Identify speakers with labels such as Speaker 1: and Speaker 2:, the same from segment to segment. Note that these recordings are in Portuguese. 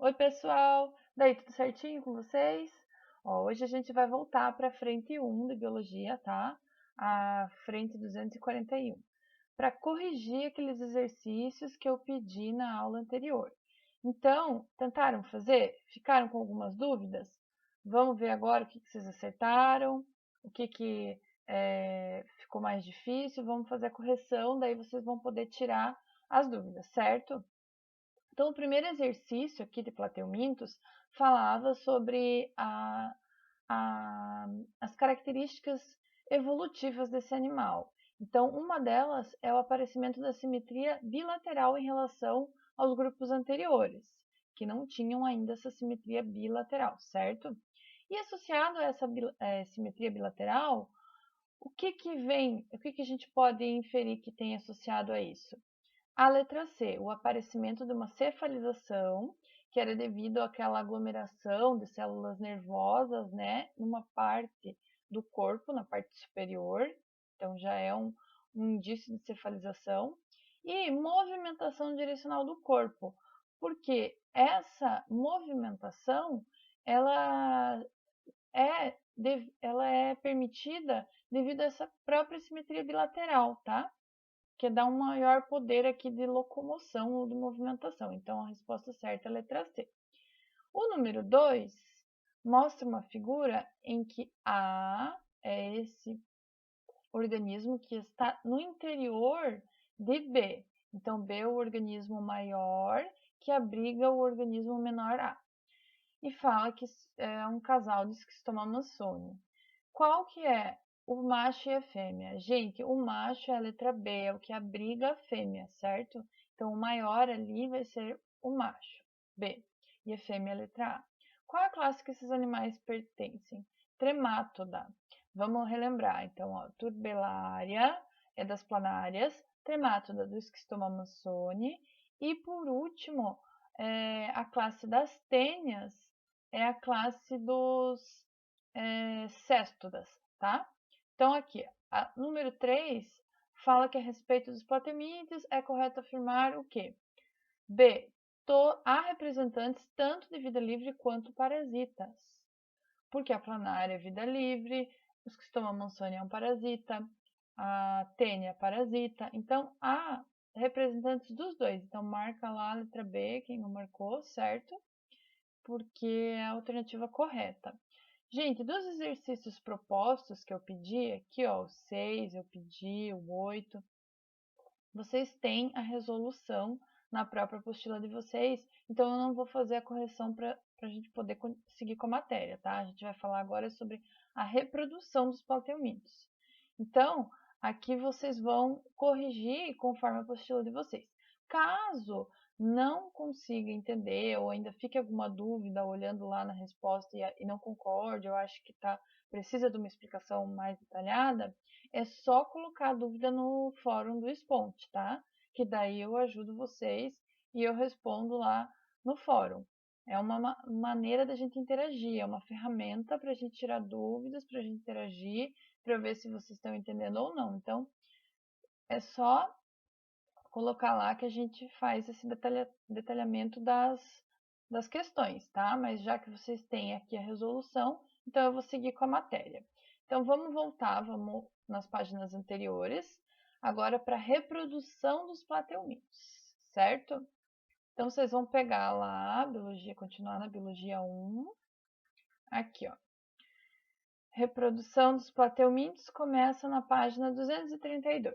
Speaker 1: Oi, pessoal! Daí, tudo certinho com vocês? Ó, hoje a gente vai voltar para a frente 1 de biologia, tá? A frente 241, para corrigir aqueles exercícios que eu pedi na aula anterior. Então, tentaram fazer? Ficaram com algumas dúvidas? Vamos ver agora o que vocês acertaram, o que ficou mais difícil. Vamos fazer a correção, daí vocês vão poder tirar as dúvidas, certo? Então, o primeiro exercício aqui de Plateumintos falava sobre as características evolutivas desse animal. Então, uma delas é o aparecimento da simetria bilateral em relação aos grupos anteriores, que não tinham ainda essa simetria bilateral, certo? E associado a essa simetria bilateral, o que a gente pode inferir que tem associado a isso? A letra C, o aparecimento de uma cefalização, que era devido àquela aglomeração de células nervosas, né, numa parte do corpo, na parte superior, então já é um indício de cefalização, e movimentação direcional do corpo, porque essa movimentação, ela ela é permitida devido a essa própria simetria bilateral, tá? Que dá um maior poder aqui de locomoção ou de movimentação. Então, a resposta certa é a letra C. O número 2 mostra uma figura em que A é esse organismo que está no interior de B. Então, B é o organismo maior que abriga o organismo menor A. E fala que é um casal de esquistomammonsone. Qual que é o macho e a fêmea? Gente, o macho é a letra B, é o que abriga a fêmea, certo? Então, o maior ali vai ser o macho, B, e a fêmea é a letra A. Qual é a classe que esses animais pertencem? Tremátoda. Vamos relembrar. Então, ó, Turbellaria é das planárias, Tremátoda do esquistomammonsone e, por último, a classe das tênias é a classe dos céstodas, tá? Então, aqui, a número 3 fala que a respeito dos platemídeos é correto afirmar o quê? B. Há representantes tanto de vida livre quanto parasitas. Porque a planária é vida livre, os esquistomammonsone é um parasita, a tênia é parasita. Então, há representantes dos dois. Então, marca lá a letra B, quem não marcou, certo? Porque é a alternativa correta. Gente, dos exercícios propostos que eu pedi, aqui ó, o 6 eu pedi, o 8, vocês têm a resolução na própria apostila de vocês, então eu não vou fazer a correção para a gente poder seguir com a matéria, tá? A gente vai falar agora sobre a reprodução dos plateumintos. Então, aqui vocês vão corrigir conforme a apostila de vocês. Caso não consiga entender ou ainda fique alguma dúvida olhando lá na resposta e não concorde, eu acho que precisa de uma explicação mais detalhada, é só colocar a dúvida no fórum do Esponte, tá? Que daí eu ajudo vocês e eu respondo lá no fórum. É uma maneira da gente interagir, é uma ferramenta para a gente tirar dúvidas, para a gente interagir, para ver se vocês estão entendendo ou não. Então, é só colocar lá que a gente faz esse detalhamento das questões, tá? Mas já que vocês têm aqui a resolução, então eu vou seguir com a matéria. Então, vamos voltar, vamos nas páginas anteriores, agora para a reprodução dos plateumintos, certo? Então, vocês vão pegar lá, biologia, continuar na biologia 1, aqui, ó. Reprodução dos plateumintos começa na página 232.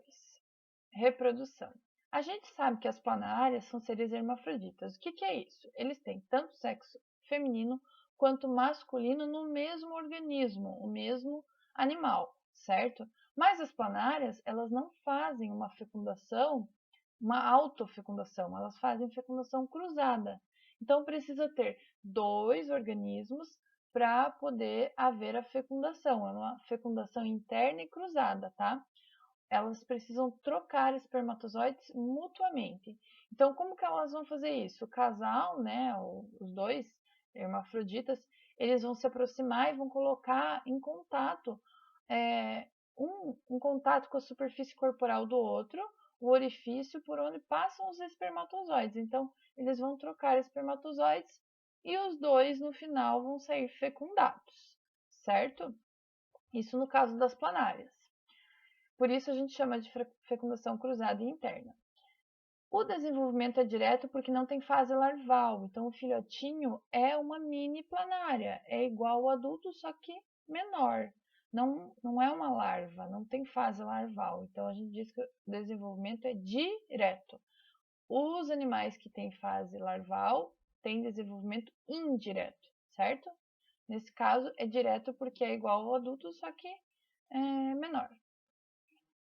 Speaker 1: Reprodução. A gente sabe que as planárias são seres hermafroditas. O que é isso? Eles têm tanto sexo feminino quanto masculino no mesmo organismo, o mesmo animal, certo? Mas as planárias, elas não fazem uma fecundação, uma autofecundação, elas fazem fecundação cruzada. Então precisa ter dois organismos para poder haver a fecundação. É uma fecundação interna e cruzada, tá? Elas precisam trocar espermatozoides mutuamente. Então, como que elas vão fazer isso? O casal, né, os dois hermafroditas, eles vão se aproximar e vão colocar em contato, um contato com a superfície corporal do outro, o orifício por onde passam os espermatozoides. Então, eles vão trocar espermatozoides e os dois no final vão sair fecundados, certo? Isso no caso das planárias. Por isso a gente chama de fecundação cruzada e interna. O desenvolvimento é direto porque não tem fase larval, então o filhotinho é uma mini planária, é igual ao adulto, só que menor. Não é uma larva, não tem fase larval, então a gente diz que o desenvolvimento é direto. Os animais que têm fase larval têm desenvolvimento indireto, certo? Nesse caso é direto porque é igual ao adulto, só que é menor.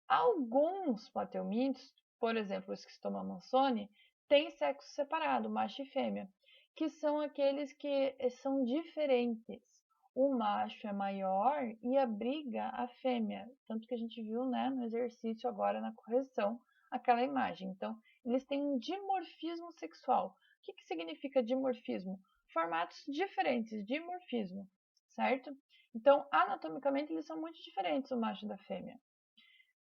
Speaker 1: Alguns plateumintos, por exemplo, o Schistoma mansoni, têm sexo separado, macho e fêmea, que são aqueles que são diferentes. O macho é maior e abriga a fêmea, tanto que a gente viu, né, no exercício agora na correção, aquela imagem. Então, eles têm um dimorfismo sexual. O que significa dimorfismo? Formatos diferentes, dimorfismo, certo? Então, anatomicamente, eles são muito diferentes, o macho da fêmea.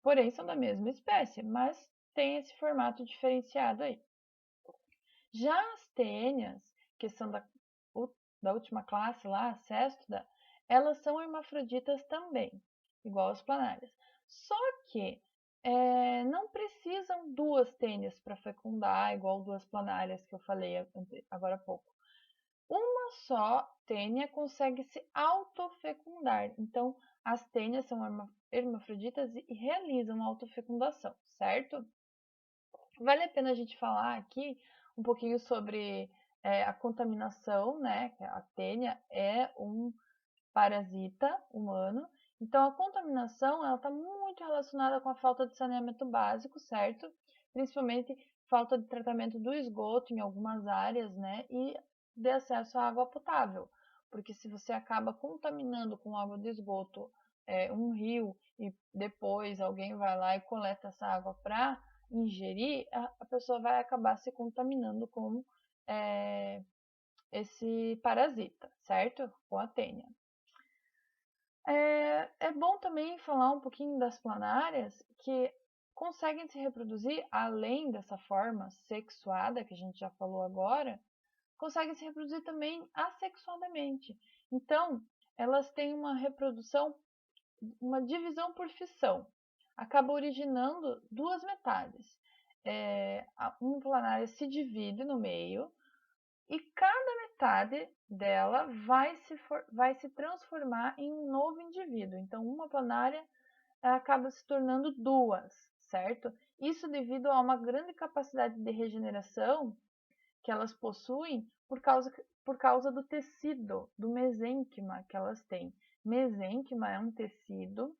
Speaker 1: Porém, são da mesma espécie, mas tem esse formato diferenciado aí. Já as tênias, que são da última classe lá, a céstoda, elas são hermafroditas também, igual as planárias. Só que não precisam duas tênias para fecundar, igual duas planárias que eu falei agora há pouco. Uma só tênia consegue se autofecundar. Então, as tênias são hermafroditas e realizam autofecundação, certo? Vale a pena a gente falar aqui um pouquinho sobre a contaminação, né? A tênia é um parasita humano. Então, a contaminação ela está muito relacionada com a falta de saneamento básico, certo? Principalmente falta de tratamento do esgoto em algumas áreas, né? E de acesso à água potável. Porque se você acaba contaminando com água de esgoto um rio e depois alguém vai lá e coleta essa água para ingerir, a pessoa vai acabar se contaminando com esse parasita, certo? Com a tênia. É bom também falar um pouquinho das planárias que conseguem se reproduzir além dessa forma sexuada que a gente já falou agora, conseguem se reproduzir também assexuadamente. Então, elas têm uma reprodução, uma divisão por fissão. Acaba originando duas metades. Uma planária se divide no meio e cada metade dela vai se transformar em um novo indivíduo. Então, uma planária acaba se tornando duas, certo? Isso devido a uma grande capacidade de regeneração que elas possuem por causa do tecido, do mesênquima que elas têm. Mesênquima é um tecido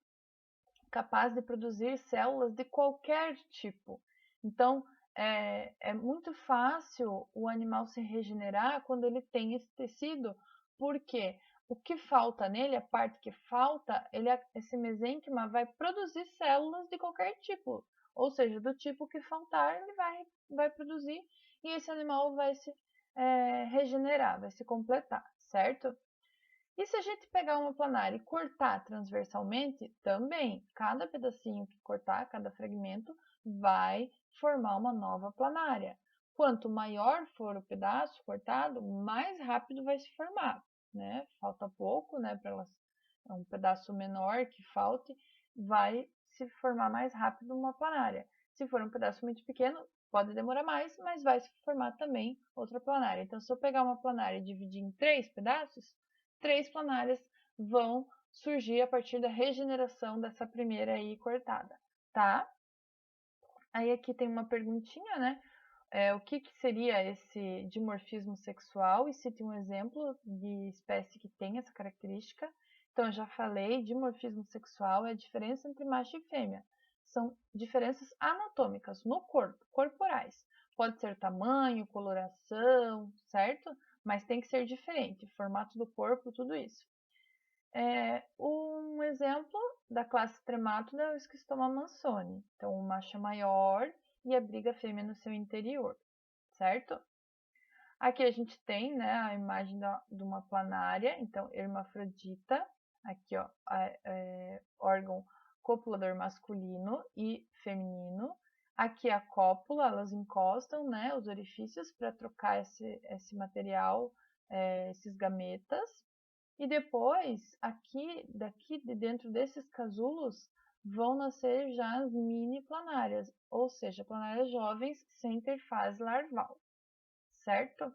Speaker 1: capaz de produzir células de qualquer tipo. Então, é muito fácil o animal se regenerar quando ele tem esse tecido, porque o que falta nele, a parte que falta, esse mesênquima vai produzir células de qualquer tipo. Ou seja, do tipo que faltar, ele vai produzir e esse animal vai se regenerar, vai se completar, certo? E se a gente pegar uma planária e cortar transversalmente, também, cada pedacinho que cortar, cada fragmento, vai formar uma nova planária. Quanto maior for o pedaço cortado, mais rápido vai se formar, né? Falta pouco, né? Para um pedaço menor que falte, vai se formar mais rápido uma planária. Se for um pedaço muito pequeno, pode demorar mais, mas vai se formar também outra planária. Então, se eu pegar uma planária e dividir em 3 pedaços, 3 planárias vão surgir a partir da regeneração dessa primeira aí cortada, tá? Aí aqui tem uma perguntinha, né? O que seria esse dimorfismo sexual e cite um exemplo de espécie que tem essa característica. Então, eu já falei, dimorfismo sexual é a diferença entre macho e fêmea. São diferenças anatômicas no corpo, corporais. Pode ser tamanho, coloração, certo? Mas tem que ser diferente, formato do corpo, tudo isso. Um exemplo da classe Trematode é o Schistoma mansoni. Então, o macho é maior e abriga a fêmea no seu interior, certo? Aqui a gente tem, né, a imagem de uma planária, então, hermafrodita. Aqui, ó, órgão copulador masculino e feminino. Aqui a cópula, elas encostam, né, os orifícios para trocar esse material esses gametas. E depois, daqui de dentro desses casulos, vão nascer já as mini planárias, ou seja, planárias jovens sem ter fase larval, certo?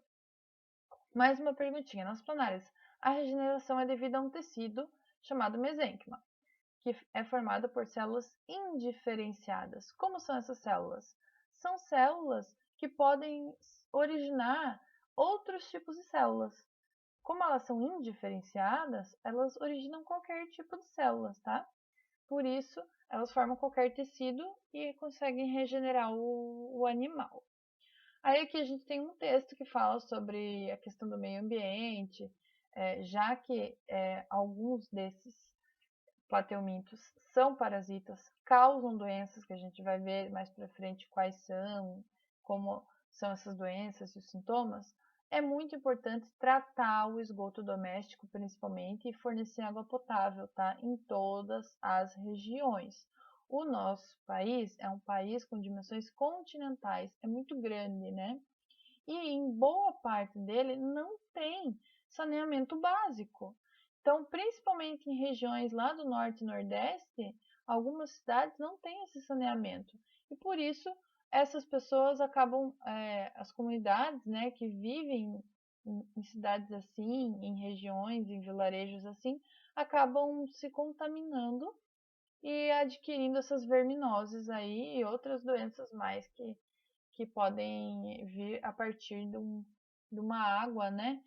Speaker 1: Mais uma perguntinha. Nas planárias, a regeneração é devida a um tecido chamado mesênquima, que é formado por células indiferenciadas. Como são essas células? São células que podem originar outros tipos de células. Como elas são indiferenciadas, elas originam qualquer tipo de células, tá? Por isso, elas formam qualquer tecido e conseguem regenerar o animal. Aí aqui a gente tem um texto que fala sobre a questão do meio ambiente, já que alguns desses plateumintos são parasitas, causam doenças, que a gente vai ver mais para frente quais são, como são essas doenças e os sintomas. É muito importante tratar o esgoto doméstico, principalmente, e fornecer água potável, tá? Em todas as regiões. O nosso país é um país com dimensões continentais, é muito grande, né? E em boa parte dele não tem saneamento básico. Então, principalmente em regiões lá do norte e nordeste, algumas cidades não têm esse saneamento. E por isso, essas pessoas acabam, as comunidades, né, que vivem em cidades assim, em regiões, em vilarejos assim, acabam se contaminando e adquirindo essas verminoses aí e outras doenças mais que podem vir a partir de uma água, né,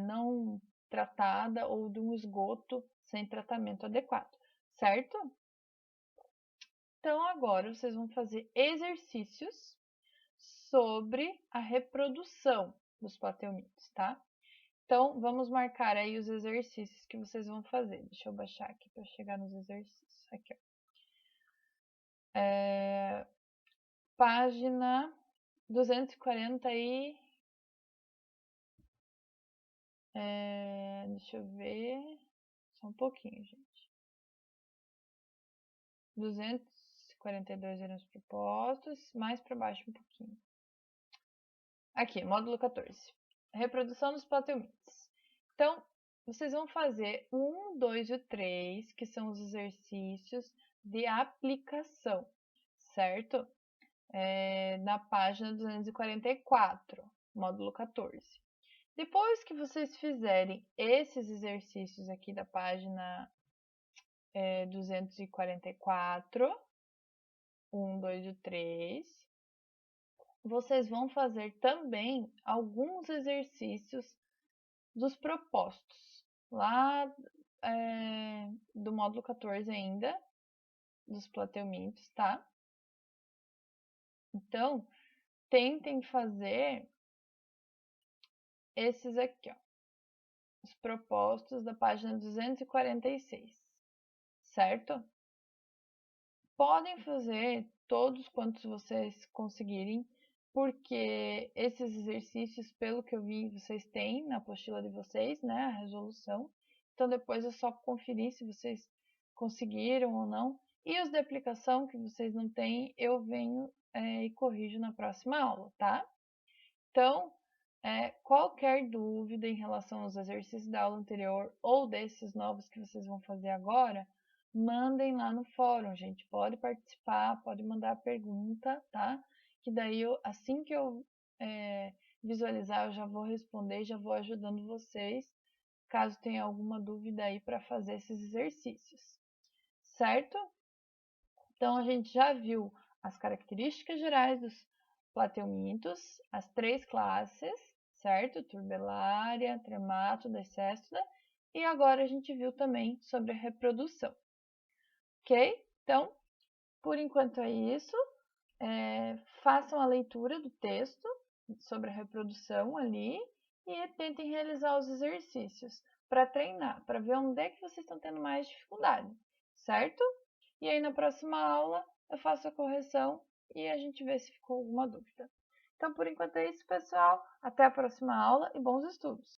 Speaker 1: não tratada ou de um esgoto sem tratamento adequado, certo? Então, agora vocês vão fazer exercícios sobre a reprodução dos plateumintos, tá? Então, vamos marcar aí os exercícios que vocês vão fazer. Deixa eu baixar aqui para chegar nos exercícios. Aqui, ó. Página 240 e... deixa eu ver... Só um pouquinho, gente. 242 eram os propostos, mais para baixo um pouquinho. Aqui, módulo 14. Reprodução dos plateumintos. Então, vocês vão fazer 1, 2 e 3, que são os exercícios de aplicação, certo? Na página 244, módulo 14. Depois que vocês fizerem esses exercícios aqui da página 244, 1, 2 e 3, vocês vão fazer também alguns exercícios dos propostos, lá do módulo 14 ainda, dos plateumintos, tá? Então, tentem fazer esses aqui, ó, os propostos da página 246, certo? Podem fazer todos quantos vocês conseguirem, porque esses exercícios, pelo que eu vi, vocês têm na apostila de vocês, né, a resolução. Então, depois é só conferir se vocês conseguiram ou não. E os de aplicação que vocês não têm, eu venho e corrijo na próxima aula, tá? Então, qualquer dúvida em relação aos exercícios da aula anterior ou desses novos que vocês vão fazer agora, mandem lá no fórum, gente. Pode participar, pode mandar pergunta, tá? Que daí, assim que eu visualizar, eu já vou responder, já vou ajudando vocês, caso tenha alguma dúvida aí para fazer esses exercícios, certo? Então, a gente já viu as características gerais dos plateumintos, as 3 classes, certo? Turbelária, Trematode, Céstode. E agora a gente viu também sobre a reprodução. Ok? Então, por enquanto é isso. Façam a leitura do texto sobre a reprodução ali e tentem realizar os exercícios para treinar, para ver onde é que vocês estão tendo mais dificuldade, certo? E aí na próxima aula eu faço a correção e a gente vê se ficou alguma dúvida. Então, por enquanto é isso, pessoal. Até a próxima aula e bons estudos!